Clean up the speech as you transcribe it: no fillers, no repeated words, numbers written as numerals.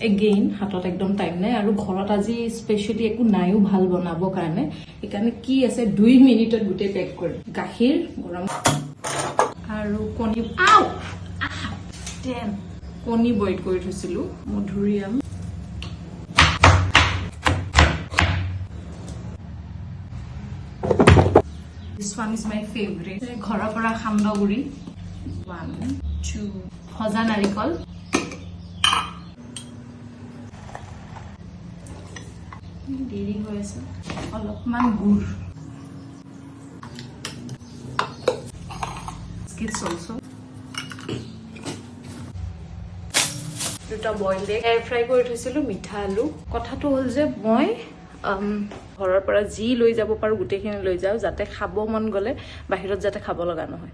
Again হাতত একদম time নাই আৰু ঘৰত আজি স্পেশালি একো নাইও ভাল বনাব কাৰণে একাৰণে কি আছে 2 মিনিটত গুটে পেক কৰি গাখীৰ গৰম আৰু কণী আউ টেন কণী বইল কৰি থৈছিলো মধুৰিআম This one is my favorite. ঘৰৰ পৰা খান্দগুৰি 1 2 ভজা নাৰিকল দেৰি হৈ আছে অলপমান গুড় স্কিটছ অলসো দুটা বইল এগ এয়াৰ ফ্ৰাই কৰি থৈছিলো মিঠা আলু কথাটো হ'ল যে মই ঘৰৰ পৰা যি লৈ যাব পাৰো গুটেখিনি লৈ যাও যাতে খাব মন গলে বাহিৰত যাতে খাব লগা নহয়